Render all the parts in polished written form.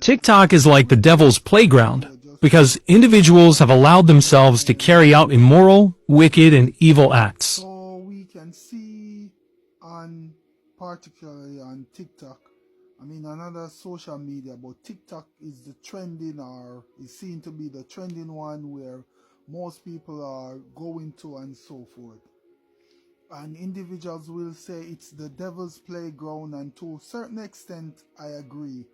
TikTok is like the devil's playground because individuals have allowed themselves to carry out immoral, wicked, and evil acts. So we can see particularly on TikTok, I mean another social media, but TikTok is the trending, or is seen to be the trending one where most people are going to and so forth. And individuals will say it's the devil's playground, and to a certain extent I agree.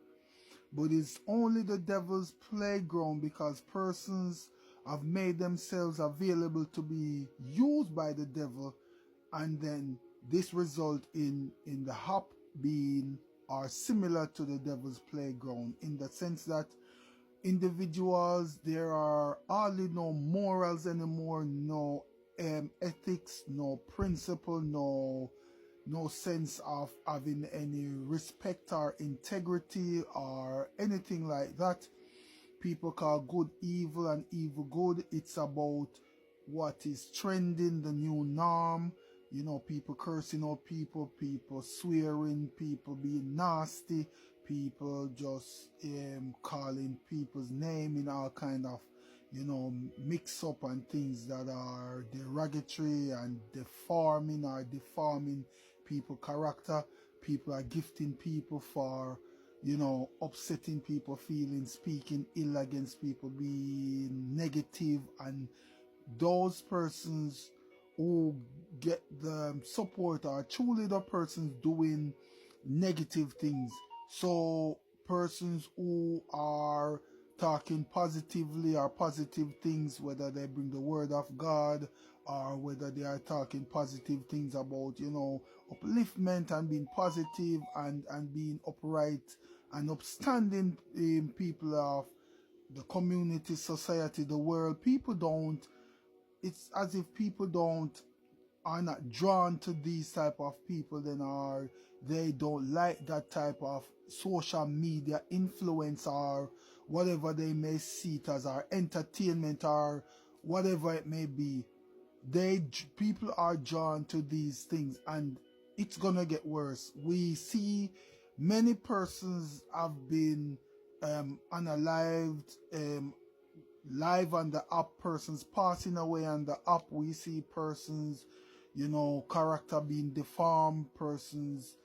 But it's only the devil's playground because persons have made themselves available to be used by the devil, and then this result in the hop being or similar to the devil's playground, in the sense that individuals, there are hardly no morals anymore, no ethics, no principle, no sense of having any respect or integrity or anything like that. People call good evil and evil good. It's about what is trending, the new norm. You know, people cursing out people, people swearing, people being nasty, people just calling people's name in all kind of, mix up and things that are derogatory and deforming people character. People are gifting people for, upsetting people feelings, speaking ill against people, being negative, and those persons who get the support are truly the persons doing negative things. So persons who are talking positively or positive things, whether they bring the word of God or whether they are talking positive things about, upliftment and being positive and being upright and upstanding people of the community, society, the world. People don't, it's as if people are not drawn to these type of people, then, or they don't like that type of social media influence or whatever they may see it as, our entertainment or whatever it may be. People are drawn to these things, and it's gonna get worse. We see many persons have been unalived, live on the app, persons passing away on the app. We see persons, character being deformed, persons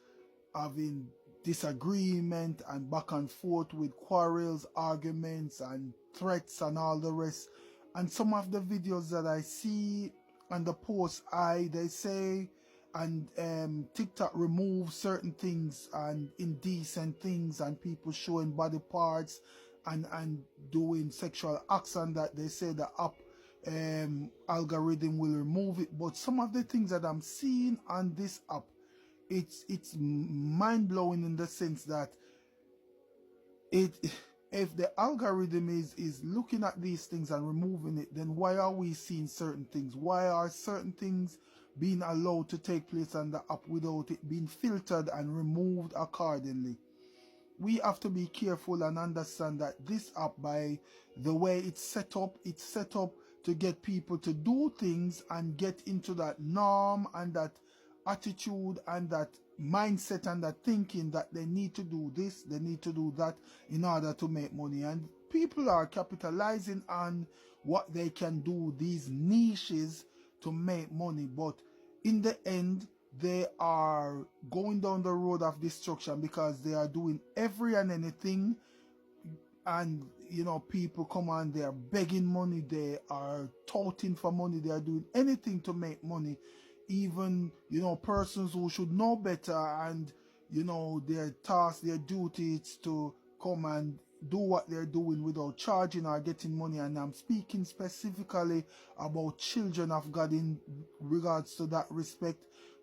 having disagreement and back and forth with quarrels, arguments, and threats, and all the rest. And some of the videos that I see and the posts, they say, and TikTok remove certain things and indecent things and people showing body parts and doing sexual acts, and that they say the app algorithm will remove it. But some of the things that I'm seeing on this app, it's mind-blowing, in the sense that if the algorithm is looking at these things and removing it, then why are we seeing certain things? Why are certain things being allowed to take place on the app without it being filtered and removed accordingly? We have to be careful and understand that this app, by the way it's set up to get people to do things and get into that norm and that attitude and that mindset and that thinking that they need to do this, they need to do that in order to make money. And people are capitalizing on what they can do, these niches, to make money. But in the end, they are going down the road of destruction, because they are doing every and anything. And people come on, they are begging money, they are touting for money, they are doing anything to make money. Even persons who should know better, and their task, their duty is to come and do what they're doing without charging or getting money. And I'm speaking specifically about children of God in regards to that respect.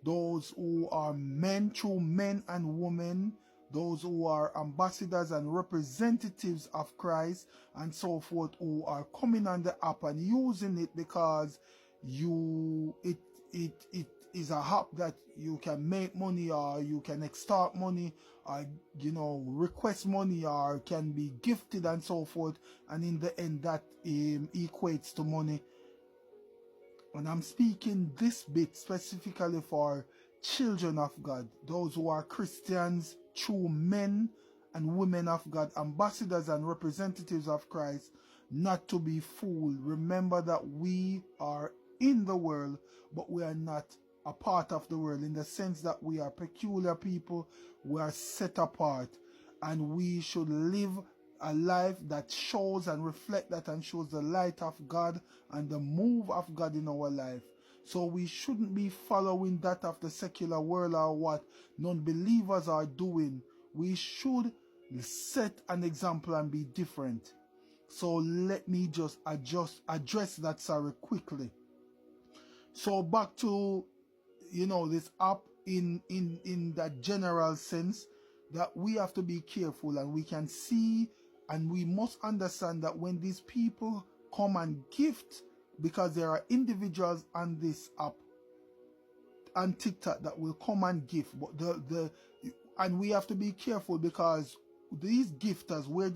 Those who are men, true men and women, those who are ambassadors and representatives of Christ and so forth, who are coming on the app and using it because it is a app that you can make money, or you can extort money, or request money, or can be gifted and so forth, and in the end that equates to money. And I'm speaking this bit specifically for children of God, those who are Christians, true men and women of God, ambassadors and representatives of Christ, not to be fooled. Remember that we are in the world, but we are not a part of the world, in the sense that we are peculiar people, we are set apart, and we should live a life that shows and reflect that and shows the light of God and the move of God in our life. So we shouldn't be following that of the secular world or what non-believers are doing. We should set an example and be different. So let me just address that, sorry, quickly. So back to, this app in that general sense, that we have to be careful, and we can see and we must understand that when these people come and gift, because there are individuals on this app and TikTok that will come and gift, but and we have to be careful, because these gifters, where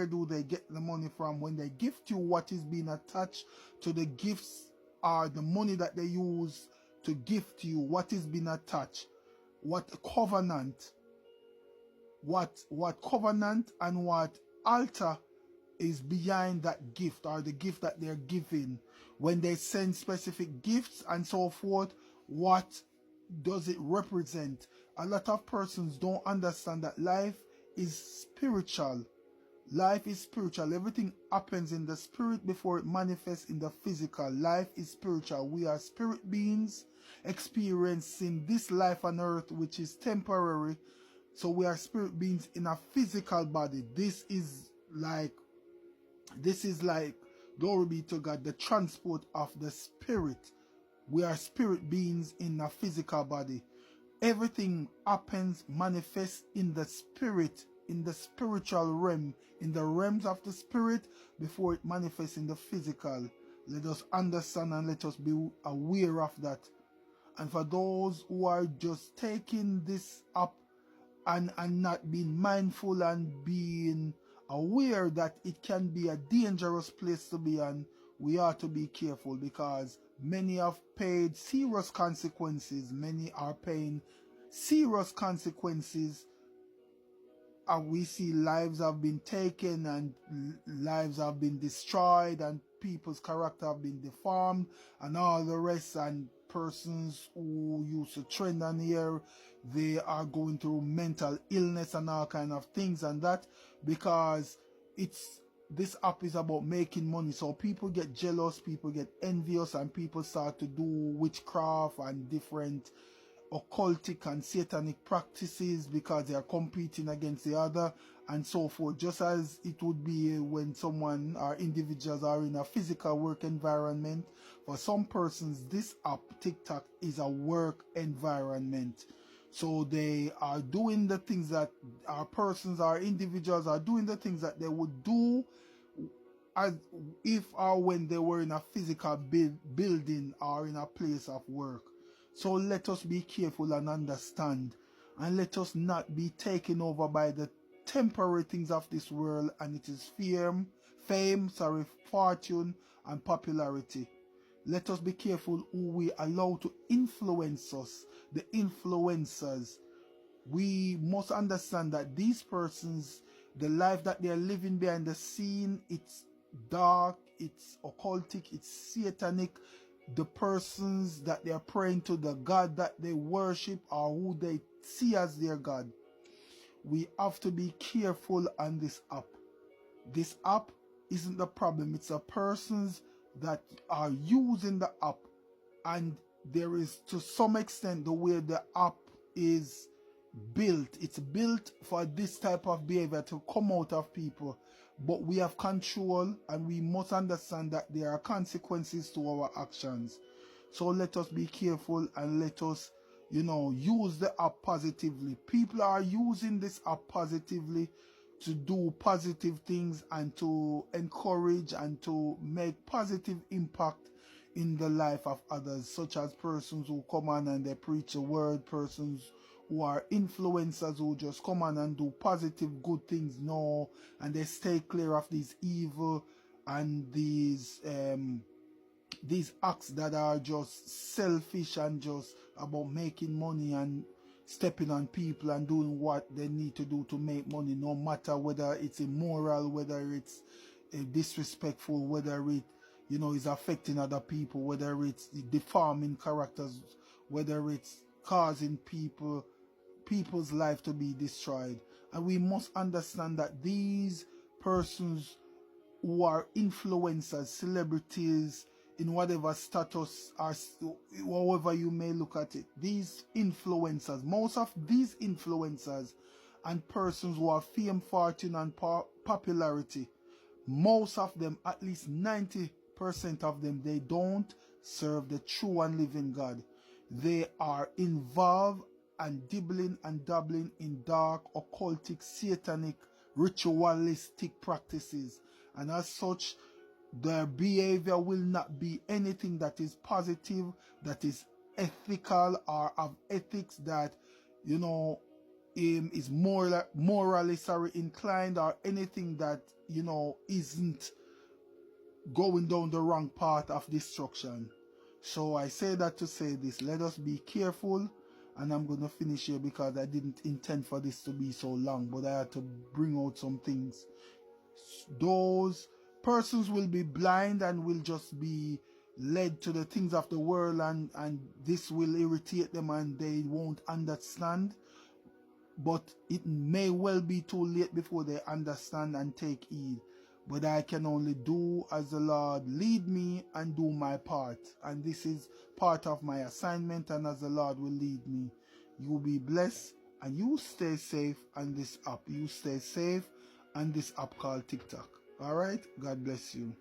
do they get the money from? When they gift you, what is being attached to the gifts are the money that they use to gift you, what is being attached, what covenant and what altar is behind that gift, or the gift that they're giving. When they send specific gifts and so forth, what does it represent? A lot of persons don't understand that life is spiritual. Life is spiritual. Everything happens in the spirit before it manifests in the physical. Life is spiritual. We are spirit beings experiencing this life on earth, which is temporary. So we are spirit beings in a physical body. This is like, glory be to God, the transport of the spirit. We are spirit beings in a physical body. Everything happens, manifests in the spirit, in the spiritual realm, in the realms of the spirit before it manifests in the physical. Let us understand and let us be aware of that. And for those who are just taking this up and not being mindful and being aware that it can be a dangerous place to be, and we ought to be careful, because many have paid serious consequences. Many are paying serious consequences. And we see lives have been taken, and lives have been destroyed, and people's character have been deformed, and all the rest. And persons who used to trend on here, they are going through mental illness and all kind of things, and that because this app is about making money. So people get jealous, people get envious, and people start to do witchcraft and different occultic and satanic practices because they are competing against the other and so forth. Just as it would be when someone or individuals are in a physical work environment, for some persons this app TikTok is a work environment. So they are doing the things that our persons, our individuals are doing the things that they would do as if or when they were in a physical building or in a place of work. So let us be careful and understand, and let us not be taken over by the temporary things of this world, and it is fame, fortune, and popularity. Let us be careful who we allow to influence us, the influencers. We must understand that these persons, the life that they are living behind the scene, it's dark, it's occultic, it's satanic. The persons that they are praying to, the God that they worship, or who they see as their God. We have to be careful on this app. This app isn't the problem. It's the persons that are using the app, and there is, to some extent, the way the app is built. It's built for this type of behavior to come out of people. But we have control, and we must understand that there are consequences to our actions. So let us be careful, and let us, use the app positively. People are using this app positively to do positive things and to encourage and to make positive impact in the life of others, such as persons who come on and they preach a word, persons who are influencers who just come on and do positive, good things now, and they stay clear of these evil and these acts that are just selfish and just about making money and stepping on people and doing what they need to do to make money, no matter whether it's immoral, whether it's disrespectful, whether it, you know, is affecting other people, whether it's deforming characters, whether it's causing people's life to be destroyed. And we must understand that these persons who are influencers, celebrities, in whatever status or however you may look at it, these influencers, most of these influencers and persons who are fame, fortune and popularity, most of them, at least 90% of them, they don't serve the true and living God. They are involved and dibbling and dabbling in dark, occultic, satanic, ritualistic practices. And as such, their behavior will not be anything that is positive, that is ethical or of ethics, that, you know, is morally inclined, or anything that, you know, isn't going down the wrong path of destruction. So I say that to say this: let us be careful. And I'm going to finish here because I didn't intend for this to be so long, but I had to bring out some things. Those persons will be blind and will just be led to the things of the world, and this will irritate them and they won't understand. But it may well be too late before they understand and take heed. But I can only do as the Lord lead me and do my part. And this is part of my assignment, and as the Lord will lead me. You be blessed and you stay safe on this app. You stay safe on this app called TikTok. Alright? God bless you.